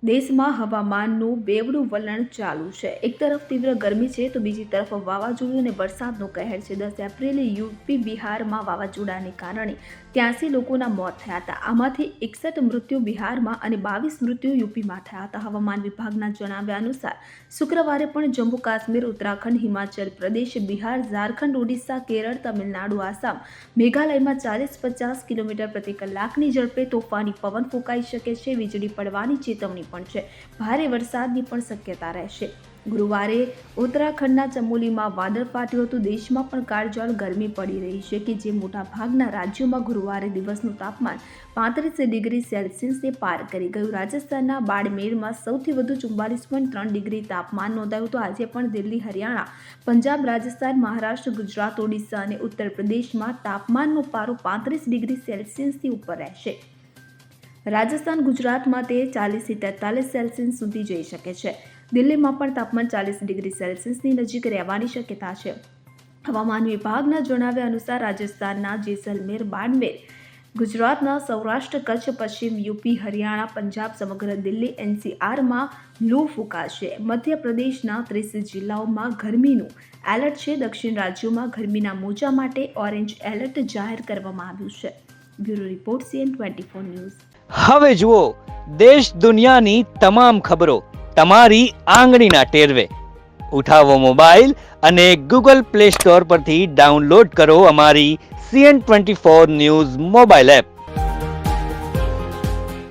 દેશમાં હવામાનનું બેવડું વલણ ચાલુ છે। એક તરફ તીવ્ર ગરમી છે તો બીજી તરફ વાવાઝોડું અને વરસાદનો કહેર છે। 10 એપ્રિલે યુપી બિહારમાં વાવાઝોડાને કારણે 83 લોકોના મોત થયા હતા। આમાંથી 61 મૃત્યુ બિહારમાં અને 22 મૃત્યુ યુપીમાં થયા હતા। હવામાન વિભાગના જણાવ્યા અનુસાર શુક્રવારે પણ જમ્મુ કાશ્મીર, ઉત્તરાખંડ, હિમાચલ પ્રદેશ, બિહાર, ઝારખંડ, ઓડિશા, કેરળ, તમિલનાડુ, આસામ, મેઘાલયમાં 40-50 કિલોમીટર પ્રતિ કલાકની ઝડપે તોફાની પવન ફૂંકાઈ શકે છે। વીજળી પડવાની ચેતવણી પણ છે। ભારે વરસાદની પણ શક્યતા રહેશે। ગુરુવારે ઉત્તરાખંડના ચમોલીમાં વાદળ ફાટ્યું હતું। દેશમાં પણ કાળઝાળ ગરમી પડી રહી છે કે જે મોટા ભાગના રાજ્યોમાં ગુરુવારે દિવસનું તાપમાન 35 ડિગ્રી સેલ્સિયસને પાર કરી ગયું। રાજસ્થાનના બાડમેરમાં સૌથી વધુ 44.3 ડિગ્રી તાપમાન નોંધાયું હતું। આજે પણ દિલ્હી, હરિયાણા, પંજાબ, રાજસ્થાન, મહારાષ્ટ્ર, ગુજરાત, ઓડિશા અને ઉત્તર પ્રદેશમાં તાપમાનનો પારો 35 ડિગ્રી સેલ્સિયસથી ઉપર રહેશે। રાજસ્થાન, ગુજરાતમાં તે 40થી 43 સેલ્સિયસ સુધી જઈ શકે છે। દિલ્હીમાં પણ તાપમાન 40 ડિગ્રી સેલ્સિયસની નજીક રહેવાની શક્યતા છે। હવામાન વિભાગના જણાવ્યા અનુસાર રાજસ્થાનના જેસલમેર, બાડમેર, ગુજરાતના સૌરાષ્ટ્ર, કચ્છ, પશ્ચિમ યુપી, હરિયાણા, પંજાબ, સમગ્ર દિલ્હી એનસીઆરમાં લૂ ફૂંકાશે। મધ્યપ્રદેશના 30 જિલ્લાઓમાં ગરમીનું એલર્ટ છે। દક્ષિણ રાજ્યોમાં ગરમીના મોજા માટે ઓરેન્જ એલર્ટ જાહેર કરવામાં આવ્યું છે। Bureau report, CN24 news. હવે જુઓ દેશ દુનિયાની તમામ ખબરો તમારી આંગળીના ટેરવે। ઉઠાવો મોબાઈલ અને ગૂગલ પ્લે સ્ટોર પરથી ડાઉનલોડ કરો અમારી CN24 ન્યૂઝ મોબાઈલ એપ।